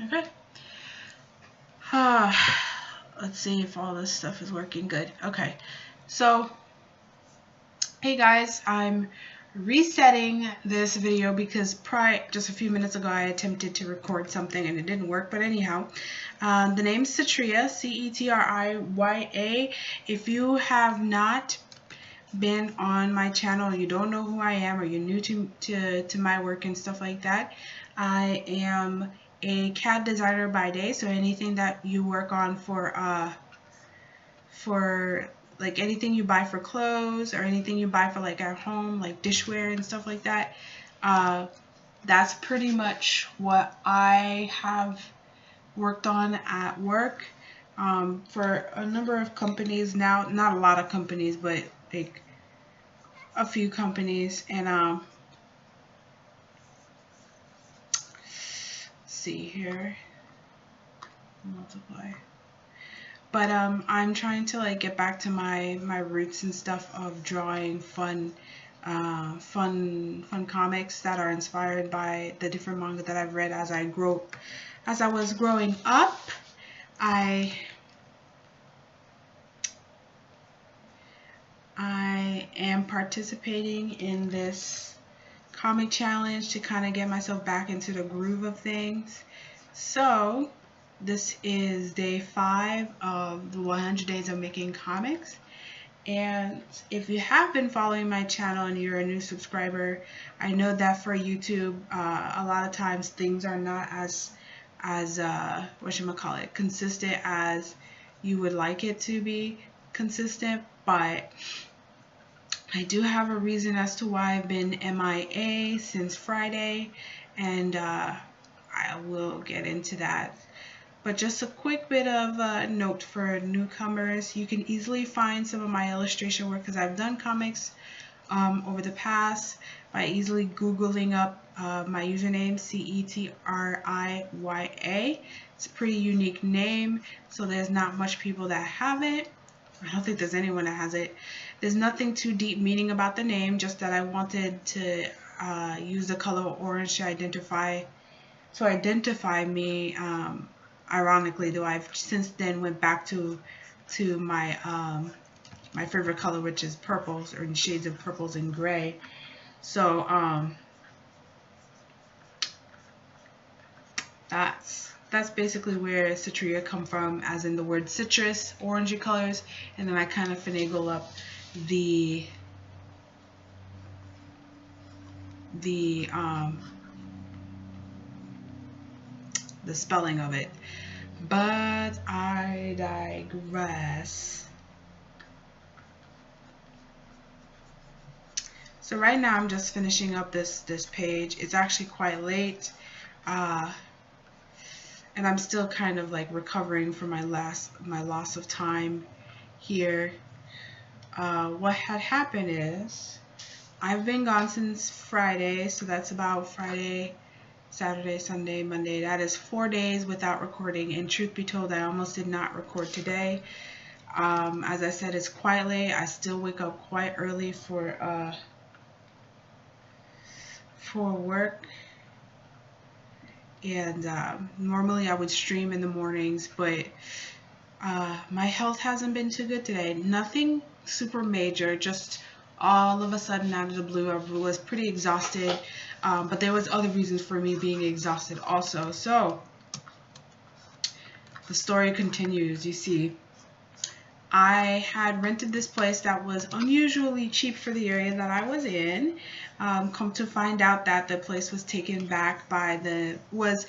Okay. Let's see if all this stuff is working good. Okay. So, hey guys, I'm resetting this video because just a few minutes ago I attempted to record something and it didn't work, but anyhow, the name's Cetriya, Cetriya. If you have not been on my channel, you don't know who I am, or you're new to my work and stuff like that, I am a CAD designer by day. So anything that you work on for like anything you buy for clothes or anything you buy for like at home, like dishware and stuff like that, that's pretty much what I have worked on at work for a number of companies now. Not a lot of companies, but like a few companies. And let's see here, multiply. But I'm trying to like get back to my roots and stuff of drawing fun comics that are inspired by the different manga that I've read as I was growing up. I am participating in this comic challenge to kind of get myself back into the groove of things. So this is day 5 of the 100 days of making comics. And if you have been following my channel and you're a new subscriber, I know that for YouTube, a lot of times things are not as whatchamacallit, consistent as you would like it to be consistent. But I do have a reason as to why I've been MIA since Friday, and I will get into that. But just a quick bit of a note for newcomers: you can easily find some of my illustration work, because I've done comics over the past, by easily Googling up my username, Cetriya. It's a pretty unique name, so there's not much people that have it. I don't think there's anyone that has it. There's nothing too deep meaning about the name, just that I wanted to use the color orange to identify me. Ironically, though, I've since then went back to my my favorite color, which is purples, or in shades of purples and gray. So that's basically where Cetriya come from, as in the word citrus, orangey colors, and then I kind of finagle up the spelling of it. But I digress. So right now I'm just finishing up this page. It's actually quite late, and I'm still kind of like recovering from my loss of time here. What had happened is I've been gone since Friday, so that's about Friday, Saturday, Sunday, Monday. That is 4 days without recording, and truth be told, I almost did not record today. As I said, it's quite late. I still wake up quite early for work, and normally I would stream in the mornings, but my health hasn't been too good today. Nothing super major, just all of a sudden out of the blue I was pretty exhausted, but there was other reasons for me being exhausted also. So the story continues. You see, I had rented this place that was unusually cheap for the area that I was in. Come to find out that the place was taken back by it was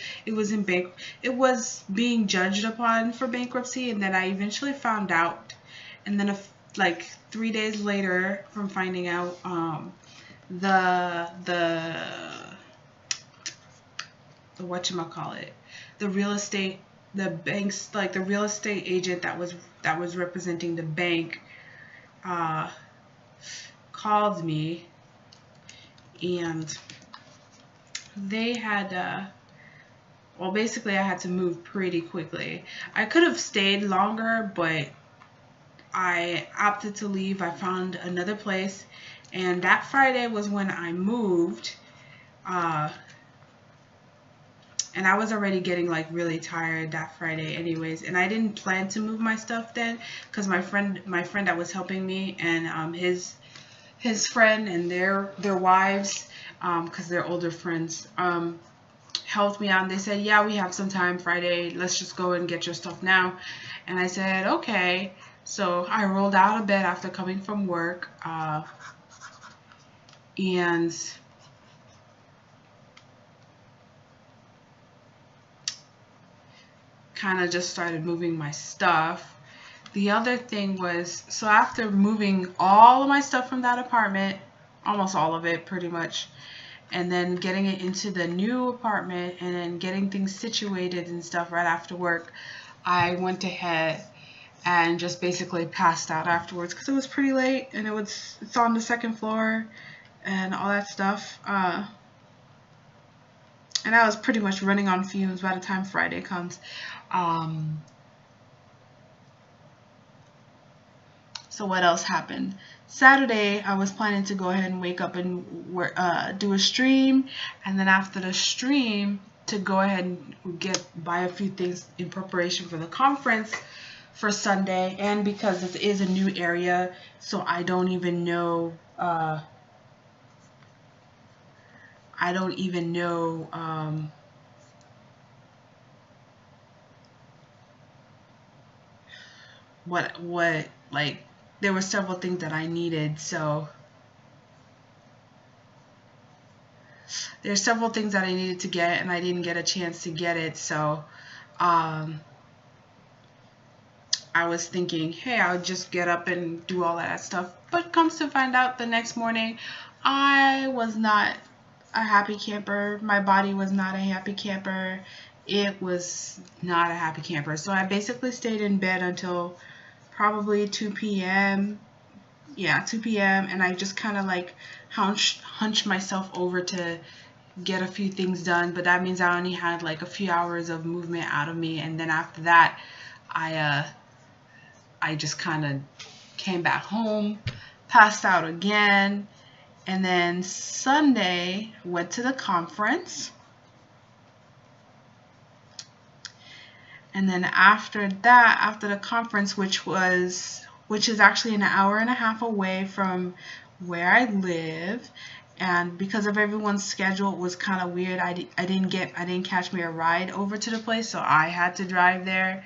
being judged upon for bankruptcy, and then I eventually found out, and then like 3 days later from finding out, the whatchamacallit, the real estate agent that was representing the bank called me, and they had well, basically I had to move pretty quickly. I could have stayed longer, but I opted to leave. I found another place, and that Friday was when I moved. And I was already getting like really tired that Friday anyways, and I didn't plan to move my stuff then, because my friend that was helping me, and his friend and their wives, because they're older friends, helped me out, and they said, yeah, we have some time Friday, let's just go and get your stuff now. And I said, okay. So I rolled out of bed after coming from work, and kind of just started moving my stuff. The other thing was, so after moving all of my stuff from that apartment, almost all of it pretty much, and then getting it into the new apartment and then getting things situated and stuff right after work, I went ahead and just basically passed out afterwards because it was pretty late, and it's on the second floor and all that stuff. And I was pretty much running on fumes by the time Friday comes. So what else happened? Saturday, I was planning to go ahead and wake up and do a stream, and then after the stream, to go ahead and buy a few things in preparation for the conference for Sunday. And because this is a new area, so I don't even know what like, there were several things that I needed, so there's several things that I needed to get, and I didn't get a chance to get it. So I was thinking, hey, I'll just get up and do all that stuff. But comes to find out, the next morning I was not a happy camper. My body was not a happy camper. It was not a happy camper. So I basically stayed in bed until probably 2 p.m. Yeah, 2 p.m. and I just kind of like hunched myself over to get a few things done, but that means I only had like a few hours of movement out of me, and then after that I just kind of came back home, passed out again, and then Sunday went to the conference. And then after that, after the conference, which is actually an hour and a half away from where I live, and because of everyone's schedule, it was kind of weird. I didn't catch me a ride over to the place, so I had to drive there.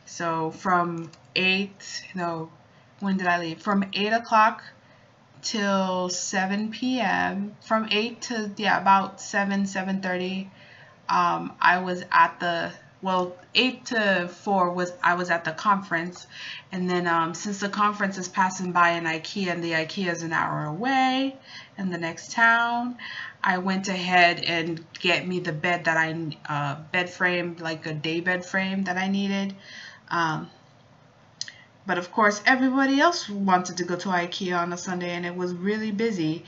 So from when did I leave? From 8 o'clock till 7 p.m. From 8 to about 7:30. I was at the 8 to 4 I was at the conference, and then since the conference is passing by an IKEA, and the IKEA is an hour away in the next town, I went ahead and get me the bed that bed frame, like a day bed frame that I needed. But of course, everybody else wanted to go to IKEA on a Sunday, and it was really busy.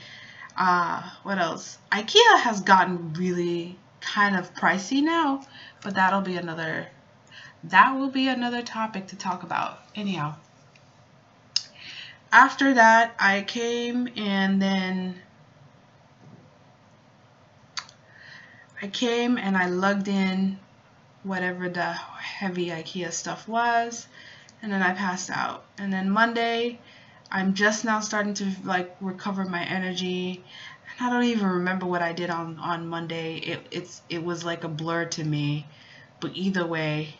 What else? IKEA has gotten really kind of pricey now, but that will be another topic to talk about. Anyhow, after that, I came and I lugged in whatever the heavy IKEA stuff was, and then I passed out. And then Monday, I'm just now starting to like recover my energy. I don't even remember what I did on Monday. It was like a blur to me. But either way,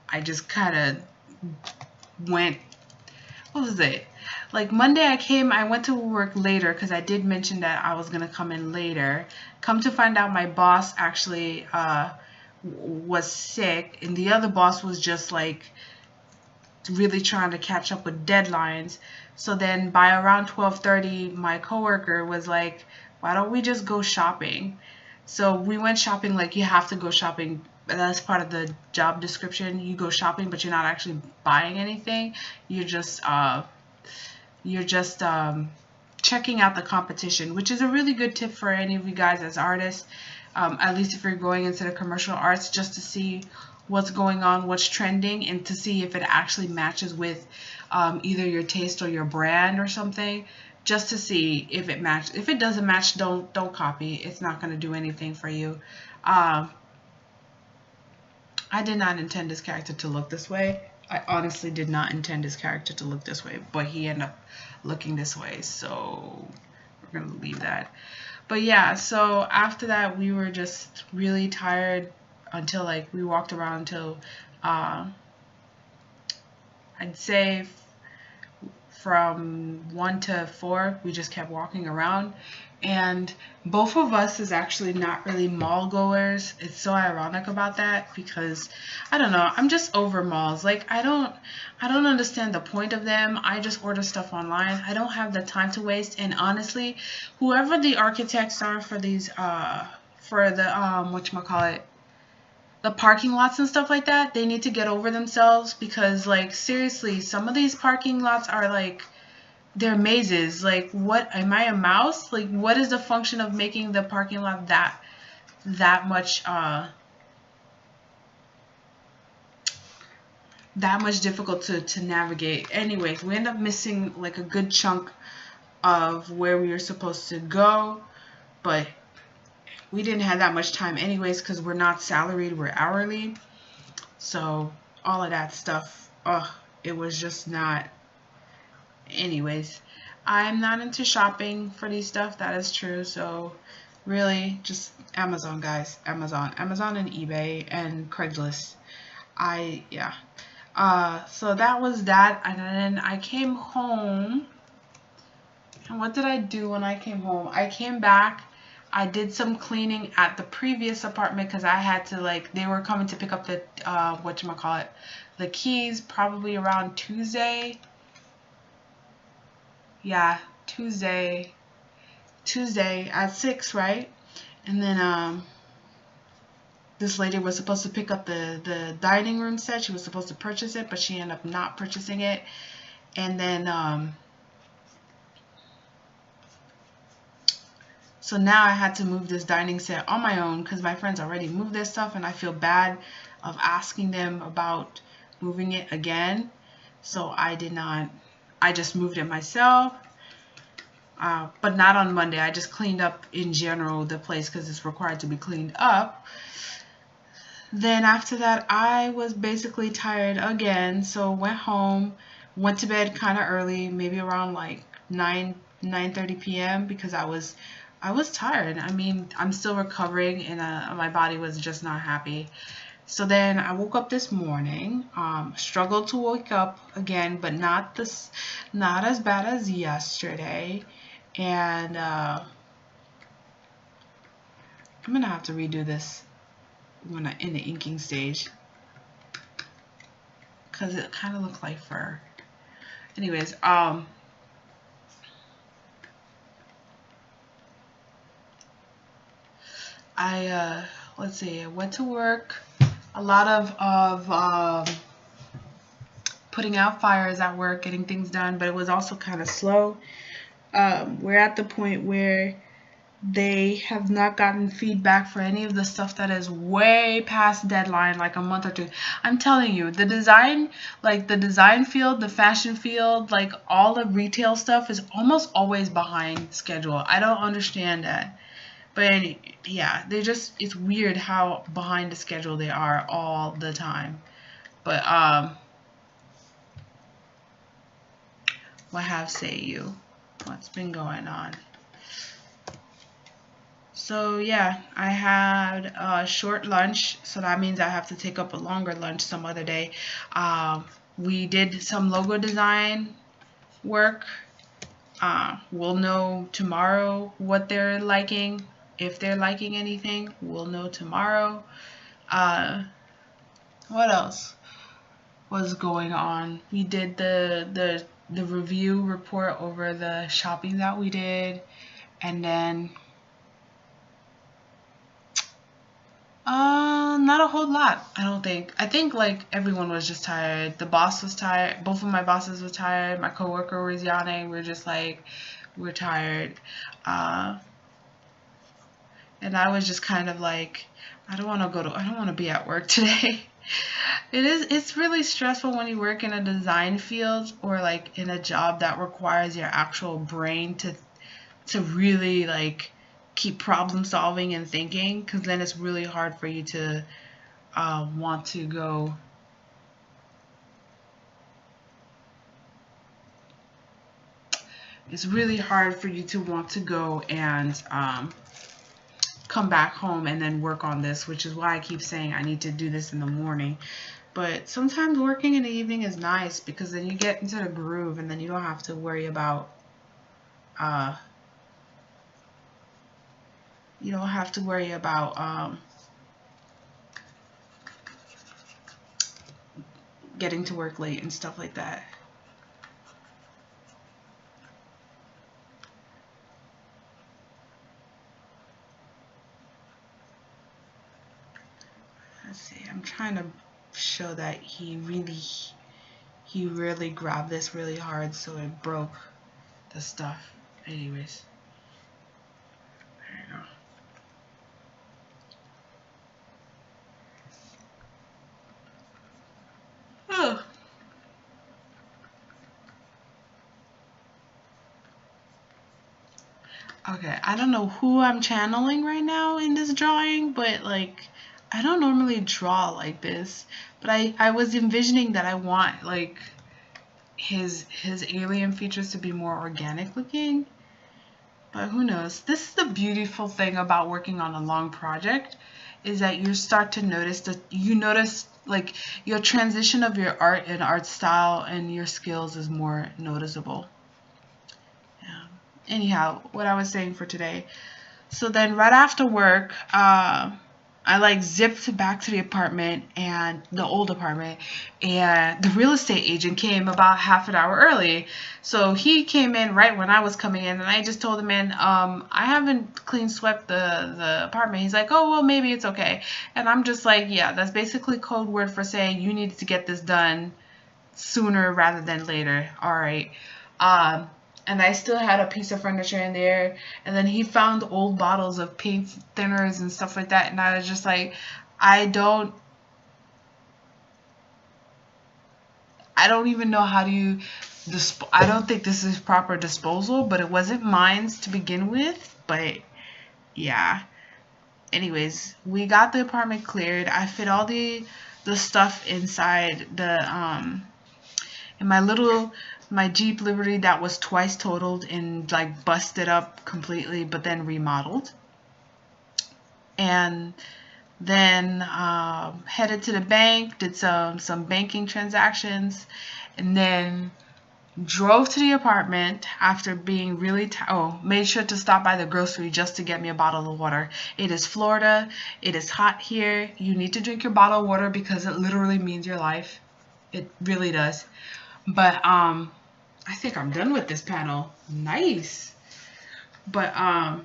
I just kind of went, what was it? Like Monday I went to work later because I did mention that I was going to come in later. Come to find out, my boss actually was sick, and the other boss was just like really trying to catch up with deadlines. So then by around 12:30, my coworker was like, why don't we just go shopping? So we went shopping. Like, you have to go shopping. That's part of the job description. You go shopping, but you're not actually buying anything. You're just checking out the competition, which is a really good tip for any of you guys as artists, at least if you're going into the commercial arts, just to see what's going on, what's trending, and to see if it actually matches with either your taste or your brand or something. just to see if it matched. If it doesn't match, don't copy. It's not going to do anything for you. I did not intend this character to look this way. I honestly did not intend his character to look this way, but he ended up looking this way, so we're going to leave that. But yeah, so after that, we were just really tired until, like, we walked around until, I'd say from 1 to 4, we just kept walking around. And both of us is actually not really mall goers. It's so ironic about that, because I don't know, I'm just over malls. Like, I don't understand the point of them. I just order stuff online. I don't have the time to waste. And honestly, whoever the architects are for these for the whatchamacallit, the parking lots and stuff like that, they need to get over themselves, because, like, seriously, some of these parking lots are like, they're mazes. Like, what, am I a mouse? Like, what is the function of making the parking lot that much difficult to navigate? Anyways, we end up missing like a good chunk of where we were supposed to go, but we didn't have that much time anyways, because we're not salaried, we're hourly. So all of that stuff, it was just not. Anyways, I'm not into shopping for these stuff, that is true. So really just Amazon, guys. Amazon and eBay and Craigslist. So that was that. And then I came home, and what did I do when I came home? I came back, I did some cleaning at the previous apartment, because I had to, like, they were coming to pick up the whatchamacallit, the keys, probably around Tuesday. Yeah, Tuesday at 6, right? And then this lady was supposed to pick up the dining room set. She was supposed to purchase it, but she ended up not purchasing it. And then so now I had to move this dining set on my own, because my friends already moved their stuff, and I feel bad of asking them about moving it again. So I did not. I just moved it myself, but not on Monday. I just cleaned up in general the place, because it's required to be cleaned up. Then after that, I was basically tired again, so went home, went to bed kind of early, maybe around like 9:30 p.m. because I was tired. I mean, I'm still recovering, and my body was just not happy. So then I woke up this morning, struggled to wake up again, but not as bad as yesterday. And I'm gonna have to redo this when in the inking stage, because it kind of looks like fur. Anyways, let's see, I went to work. A lot of putting out fires at work, getting things done, but it was also kind of slow. We're at the point where they have not gotten feedback for any of the stuff that is way past deadline, like a month or two. I'm telling you, the design, like the design field, the fashion field, like all the retail stuff is almost always behind schedule. I don't understand that. But yeah, it's weird how behind the schedule they are all the time. But what have say you? What's been going on? So yeah, I had a short lunch, so that means I have to take up a longer lunch some other day. We did some logo design work. We'll know tomorrow what they're liking. If they're liking anything, we'll know tomorrow. What else was going on? We did the review report over the shopping that we did, and then not a whole lot, I don't think. I think like everyone was just tired. The boss was tired. Both of my bosses were tired. My coworker was yawning. We're just like, we're tired. And I was just kind of like, I don't want to be at work today. It's really stressful when you work in a design field or like in a job that requires your actual brain to really like keep problem solving and thinking, because then it's really hard for you to want to go. It's really hard for you to want to go and come back home and then work on this, which is why I keep saying I need to do this in the morning. But sometimes working in the evening is nice because then you get into the groove and then you don't have to worry about getting to work late and stuff like that. Let's see, I'm trying to show that he really grabbed this really hard, so it broke the stuff. Anyways, there you go. Oh. Okay, I don't know who I'm channeling right now in this drawing, but like I don't normally draw like this, but I was envisioning that I want like his alien features to be more organic looking, but who knows. This is the beautiful thing about working on a long project, is that you start to notice that you notice like your transition of your art and art style and your skills is more noticeable. Anyhow, what I was saying for today. So then right after work, I like zipped back to the apartment, and the old apartment, and the real estate agent came about half an hour early. So he came in right when I was coming in, and I just told him, man, I haven't clean swept the apartment. He's like, oh, well, maybe it's okay. And I'm just like, yeah, that's basically code word for saying you need to get this done sooner rather than later. All right. And I still had a piece of furniture in there, and then he found old bottles of paint thinners and stuff like that, and I was just like, I don't even know how to I don't think this is proper disposal, but it wasn't mine to begin with. But yeah, anyways, we got the apartment cleared. I fit all the stuff inside the in my Jeep Liberty that was twice totaled and like busted up completely, but then remodeled. And then headed to the bank, did some banking transactions, and then drove to the apartment after being really made sure to stop by the grocery just to get me a bottle of water. It is Florida. It is hot here. You need to drink your bottle of water because it literally means your life. It really does. But I think I'm done with this panel. Nice. But I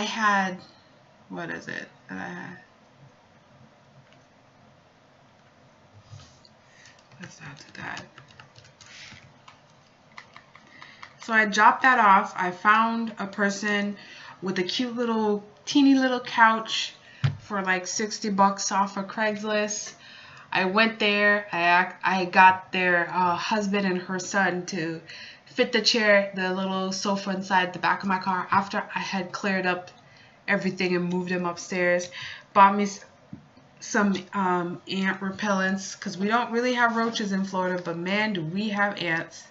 had, what is it that I had? Let's add to that. So I dropped that off. I found a person with a cute little, teeny little couch for like $60 off of Craigslist. I went there. I got their husband and her son to fit the chair, the little sofa inside the back of my car after I had cleared up everything and moved them upstairs. Bought me some ant repellents because we don't really have roaches in Florida, but man, do we have ants.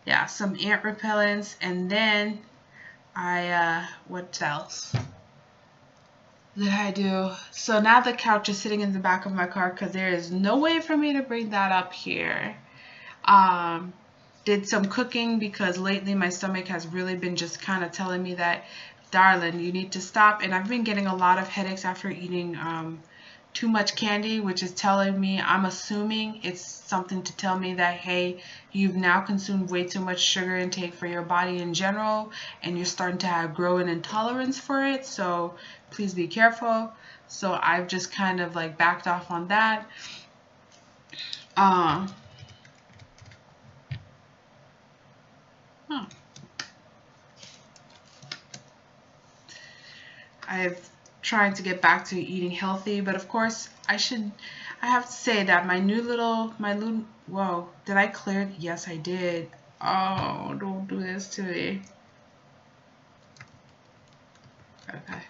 Yeah, some ant repellents, and then what else did I do? So now the couch is sitting in the back of my car because there is no way for me to bring that up here. Did some cooking because lately my stomach has really been just kind of telling me that, darling, you need to stop. And I've been getting a lot of headaches after eating too much candy, which is telling me, I'm assuming it's something to tell me that, hey, you've now consumed way too much sugar intake for your body in general, and you're starting to grow an intolerance for it, so please be careful. So I've just kind of like backed off on that. I've trying to get back to eating healthy, but of course I have to say that my little, whoa, did I clear it? Yes, I did. Oh, don't do this to me. Okay.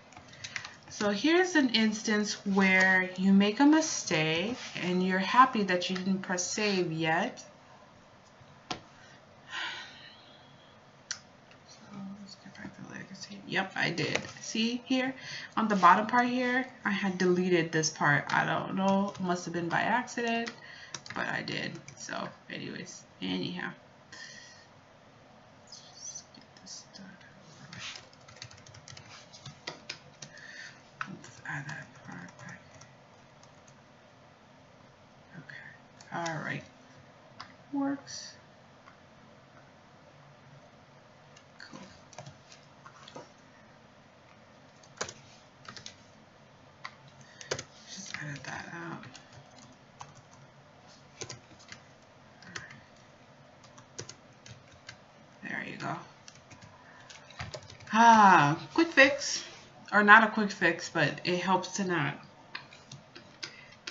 So here's an instance where you make a mistake and you're happy that you didn't press save yet. So let's get back to legacy. Yep, I did. See here on the bottom part here, I had deleted this part. I don't know, it must have been by accident, but I did. So anyways, anyhow. Let's get this done. Let's add that part back. Okay. Alright. Works. Cool. Just edit that out. There you go. Quick fix. Or not a quick fix, but it helps to not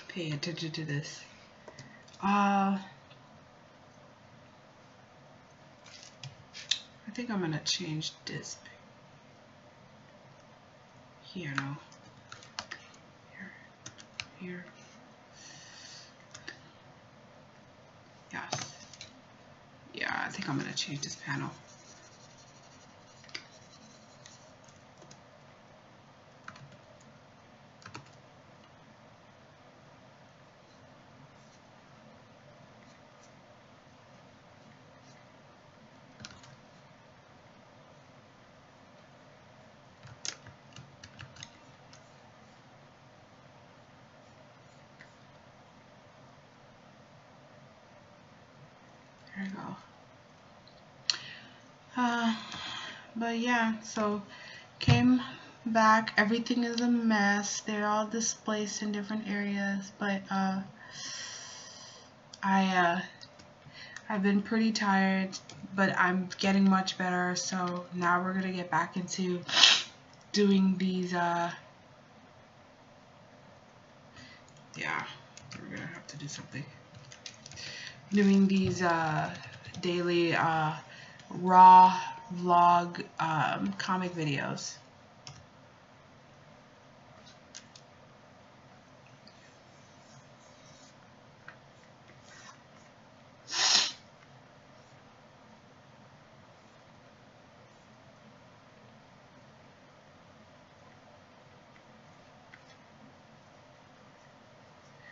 pay attention to this. I think I'm gonna change this here now. Here. Yes. Yeah, I think I'm gonna change this panel. There you go. But yeah, so came back. Everything is a mess. They're all displaced in different areas. But I've been pretty tired, but I'm getting much better. So now we're gonna get back into doing these. Yeah, we're gonna have to do something. Doing these daily raw vlog comic videos.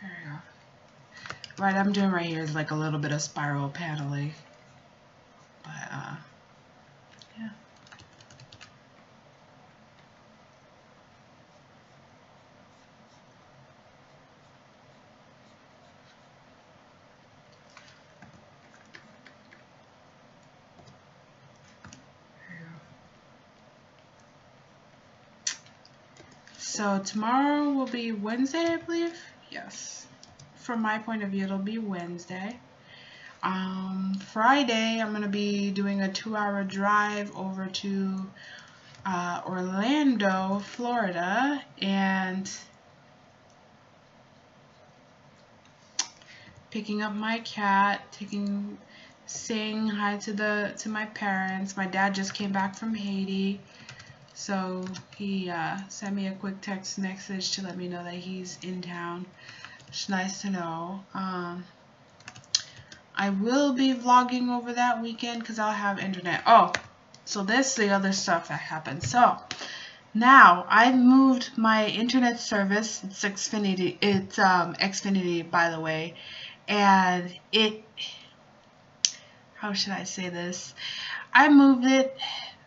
There we go. Right, I'm doing right here is like a little bit of spiral paneling, but yeah. So tomorrow will be Wednesday, I believe. Yes. From my point of view, it'll be Wednesday. Friday, I'm going to be doing a 2-hour drive over to Orlando, Florida, and picking up my cat, saying hi to my parents. My dad just came back from Haiti. So he sent me a quick text message to let me know that he's in town. It's nice to know. I will be vlogging over that weekend because I'll have internet. Oh, so this is the other stuff that happened. So now I've moved my internet service. It's Xfinity. It's Xfinity, by the way, and how should I say this? I moved it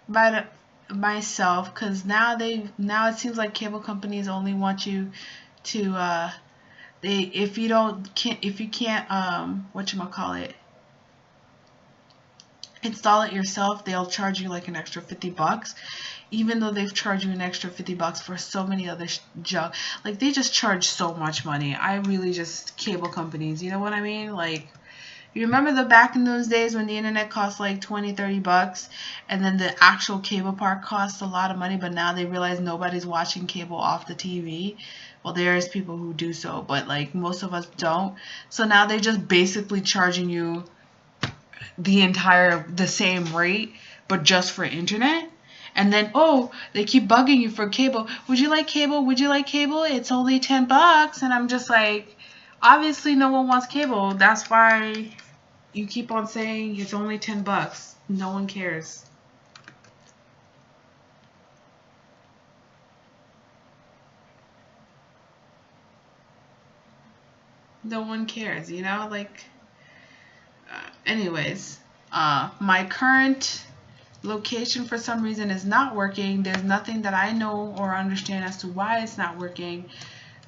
by myself because now it seems like cable companies only want you to if you can't whatchamacallit, install it yourself, they'll charge you like an extra $50, even though they've charged you an extra $50 for so many other junk. Like, they just charge so much money. I really just, cable companies, you know what I mean? Like, You remember the back in those days when the internet cost like 20, 30 bucks, and then the actual cable part cost a lot of money, but now they realize nobody's watching cable off the TV. Well, there's people who do so, but like most of us don't. So now they're just basically charging you the same rate, but just for internet. And then, oh, they keep bugging you for cable. Would you like cable? Would you like cable? It's only 10 bucks. And I'm just like, obviously no one wants cable. That's why you keep on saying it's only 10 bucks. No one cares. No one cares, you know? Like, anyways, my current location for some reason is not working. There's nothing that I know or understand as to why it's not working.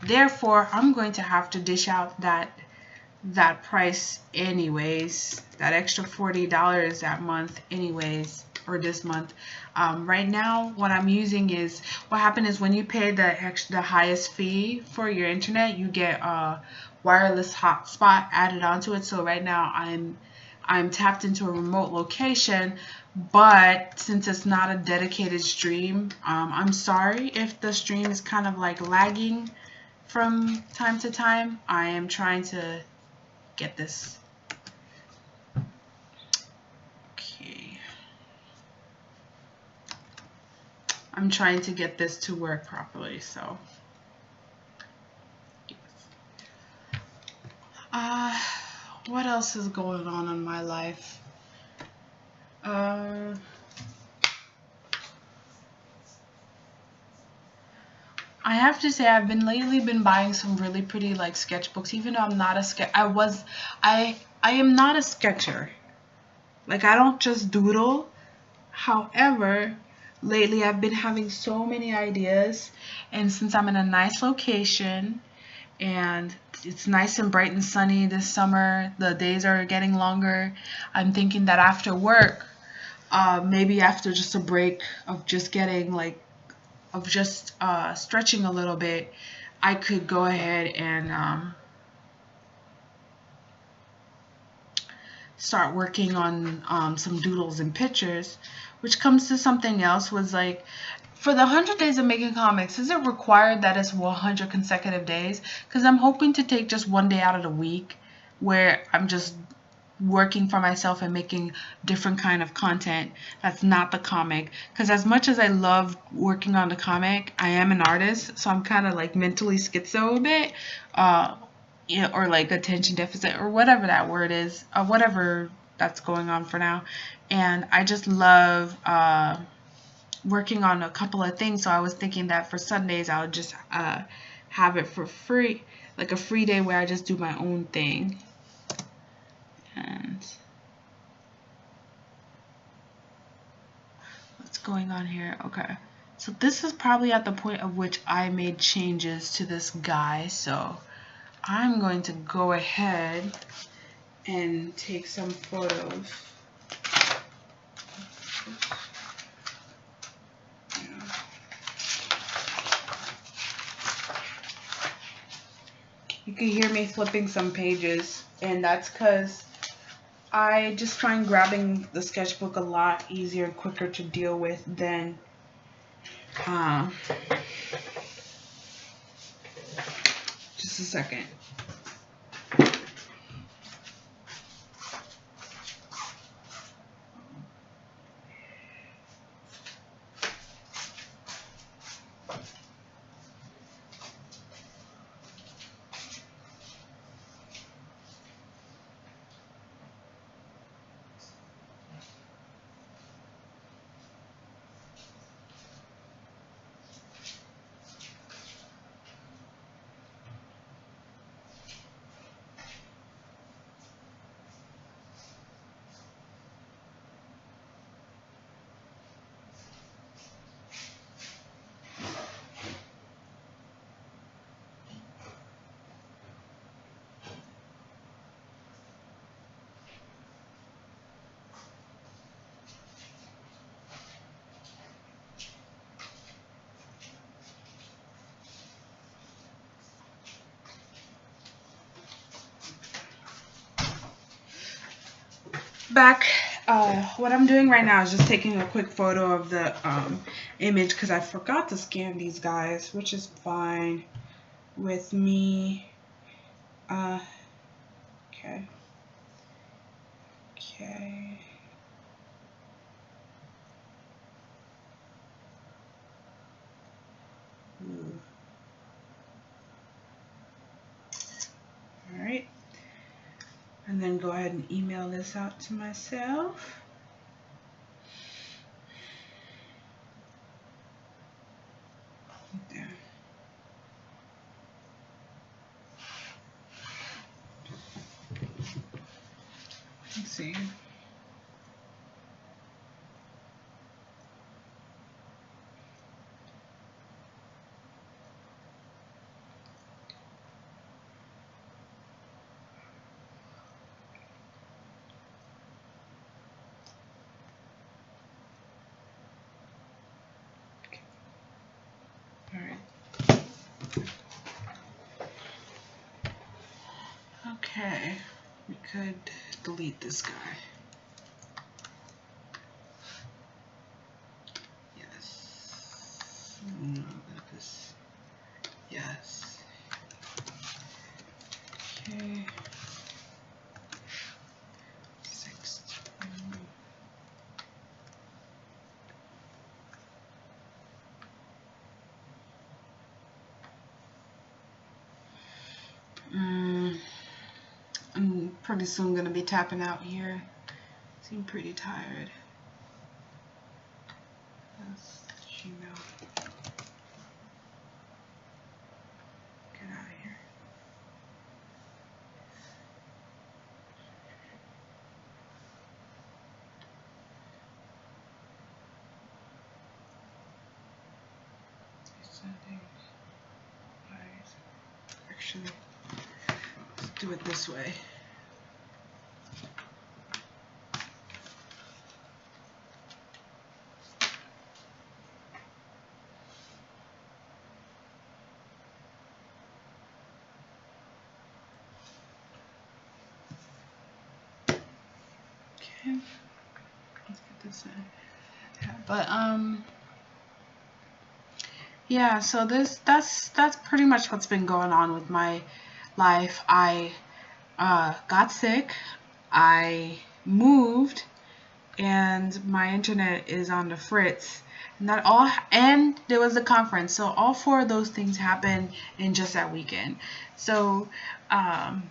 Therefore, I'm going to have to dish out that price anyways, that extra $40 that month anyways, or this month. Right now, what I'm using is, what happened is when you pay the highest fee for your internet, you get a wireless hotspot added onto it. So right now I'm tapped into a remote location, but since it's not a dedicated stream, I'm sorry if the stream is kind of like lagging from time to time. I am trying to get this. Okay. I'm trying to get this to work properly, so. What else is going on in my life? I have to say I've lately been buying some really pretty like sketchbooks, even though I'm not a I am not a sketcher. Like, I don't just doodle. However, lately I've been having so many ideas, and since I'm in a nice location and it's nice and bright and sunny this summer, the days are getting longer, I'm thinking that after work, maybe after just a break of just getting like stretching a little bit, I could go ahead and start working on some doodles and pictures. Which comes to something else, was like, for the 100 days of making comics, is it required that it's 100 consecutive days? Because I'm hoping to take just one day out of the week where I'm just working for myself and making different kind of content that's not the comic. Because as much as I love working on the comic, I am an artist, so I'm kind of like mentally schizo a bit, or like attention deficit, or whatever that word is, whatever that's going on for now. And I just love working on a couple of things. So I was thinking that for Sundays I would just have it for free, like a free day where I just do my own thing. And what's going on here? Okay, so this is probably at the point of which I made changes to this guy, so I'm going to go ahead and take some photos. You can hear me flipping some pages, and that's because I just find grabbing the sketchbook a lot easier and quicker to deal with than just a second. back. What I'm doing right now is just taking a quick photo of the image because I forgot to scan these guys, which is fine with me. Okay. Okay. Ooh. All right. And then go ahead and email this out to myself. There. Let's see. All right. Okay. We could delete this guy. Yes. No, this. Yes. Okay. 16. I'm pretty soon gonna be tapping out here. Seem pretty tired. That's Gmail. Get out of here. Actually, let's do it this way. Okay, let's get this in. Yeah, but yeah, so that's pretty much what's been going on with my life. I got sick, I moved, and my internet is on the fritz. And there was a conference, so all four of those things happened in just that weekend. So and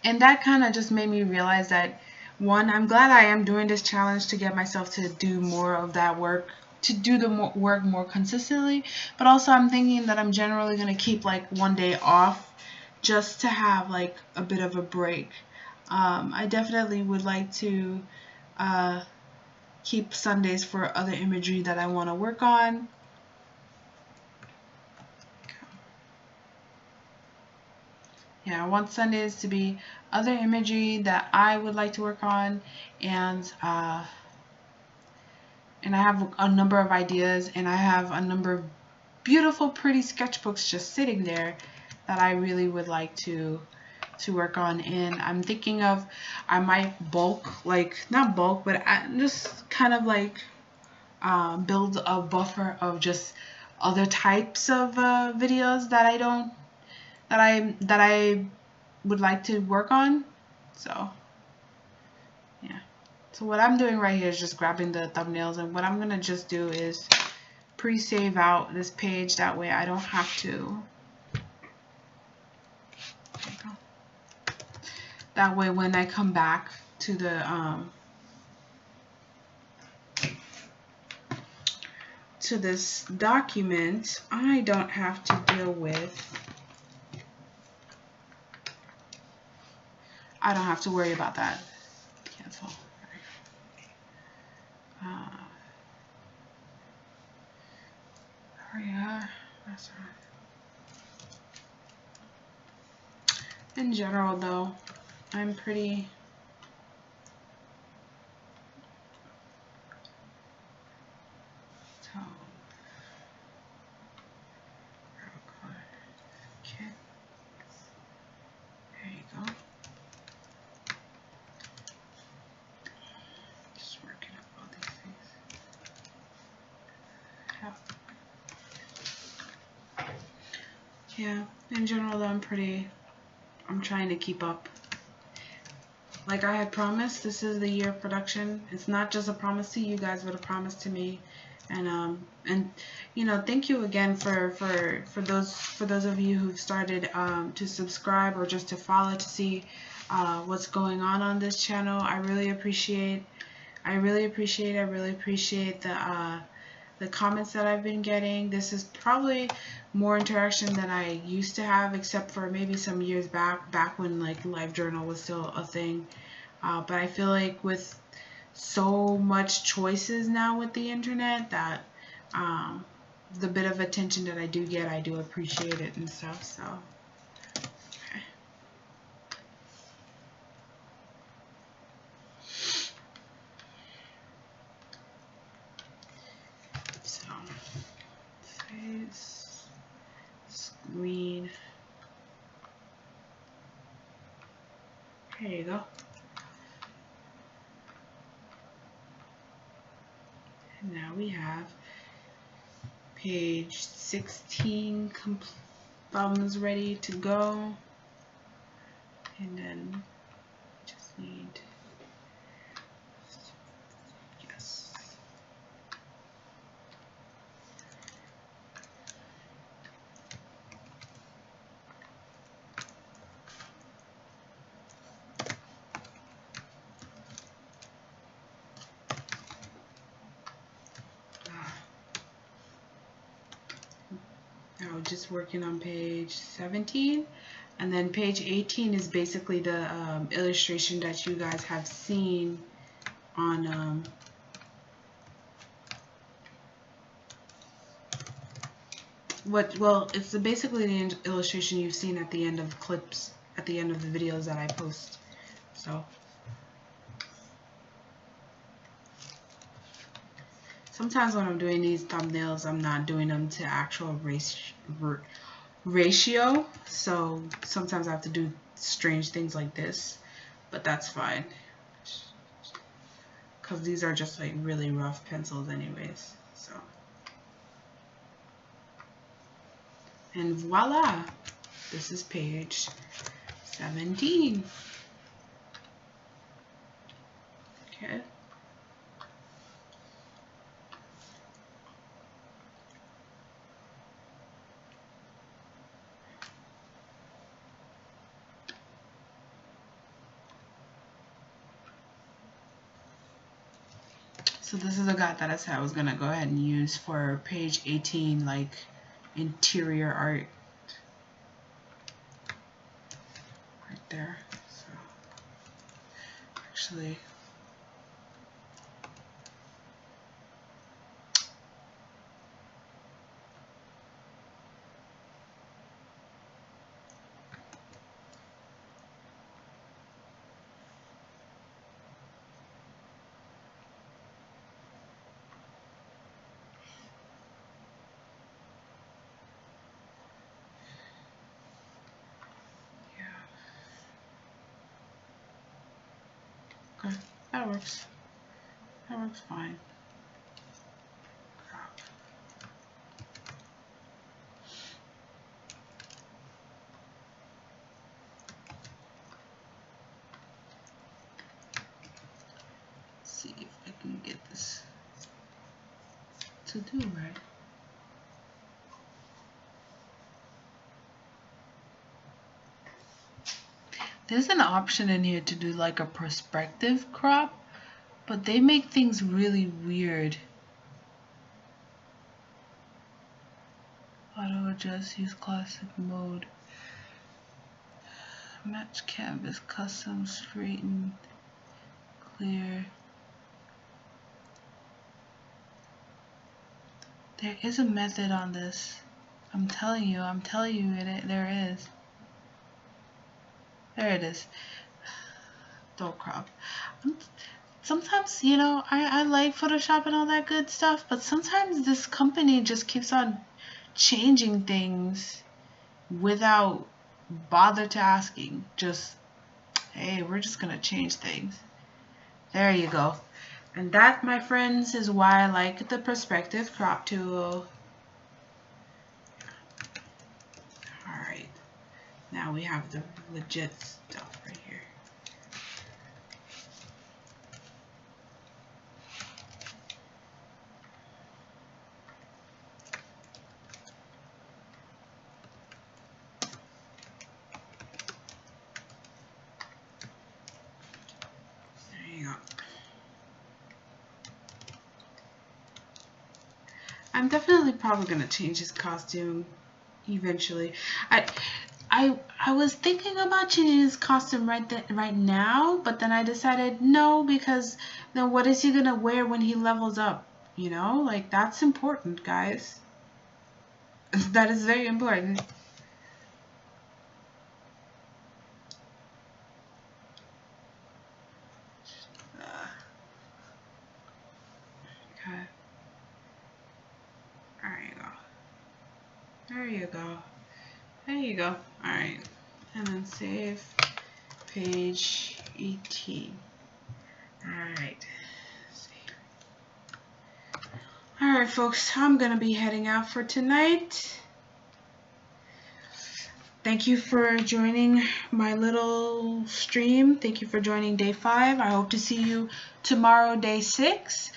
that kind of just made me realize that, one, I'm glad I am doing this challenge to get myself to do more of that work, to do the work more consistently, but also I'm thinking that I'm generally going to keep like one day off just to have like a bit of a break. I definitely would like to keep Sundays for other imagery that I want to work on. Yeah, I want Sundays to be other imagery that I would like to work on, and I have a number of ideas, and I have a number of beautiful, pretty sketchbooks just sitting there that I really would like to work on. And I'm thinking of, I might bulk, like not bulk, but just kind of like build a buffer of just other types of videos that I would like to work on. So yeah, so what I'm doing right here is just grabbing the thumbnails, and what I'm gonna just do is pre-save out this page, that way I don't have to. That way when I come back to the to this document, I don't have to deal with, I don't have to worry about that. Cancel. There we are. That's right. In general, though, I'm pretty okay. There you go. Yeah, in general, I'm trying to keep up. Like I had promised, this is the year of production. It's not just a promise to you guys, but a promise to me. And you know, thank you again for those of you who've started to subscribe or just to follow to see what's going on this channel. I really appreciate the comments that I've been getting. This is probably more interaction than I used to have, except for maybe some years back when like LiveJournal was still a thing. But I feel like with so much choices now with the internet that the bit of attention that I do get, I do appreciate it and stuff. So okay. So face screen. There you go. And now we have page 16 thumbs ready to go. And then just need, yes. Now just working on page 17, and then page 18 is basically the illustration that you guys have seen on it's basically the illustration you've seen at the end of clips, at the end of the videos that I post. So sometimes when I'm doing these thumbnails, I'm not doing them to actual ratio, so sometimes I have to do strange things like this, but that's fine, because these are just like really rough pencils anyways. So, and voila, this is page 17. Okay. So this is a guide that I said I was gonna go ahead and use for page 18, like interior art, right there. So actually, okay, that works. That works fine. Crap. Let's see if I can get this to do right. There's an option in here to do like a perspective crop, but they make things really weird. Auto adjust, use classic mode. Match canvas, custom, straighten, clear. There is a method on this. I'm telling you there is. There it is. Don't crop. Sometimes, you know, I like Photoshop and all that good stuff, but sometimes this company just keeps on changing things without bother to asking. Just, hey, we're just gonna change things. There you go. And that, my friends, is why I like the perspective crop tool. Alright, now we have the legit stuff right here. There you go. I'm definitely probably gonna change his costume eventually. I was thinking about changing his costume right now, but then I decided no, because then what is he gonna wear when he levels up? You know, like that's important, guys. That is very important. Okay. There you go. There you go. There you go. Alright. And then save page 18. Alright. Alright, folks. I'm going to be heading out for tonight. Thank you for joining my little stream. Thank you for joining day 5. I hope to see you tomorrow, day 6.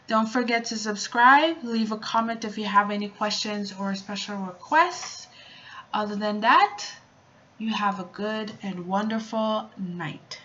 Don't forget to subscribe. Leave a comment if you have any questions or special requests. Other than that, you have a good and wonderful night.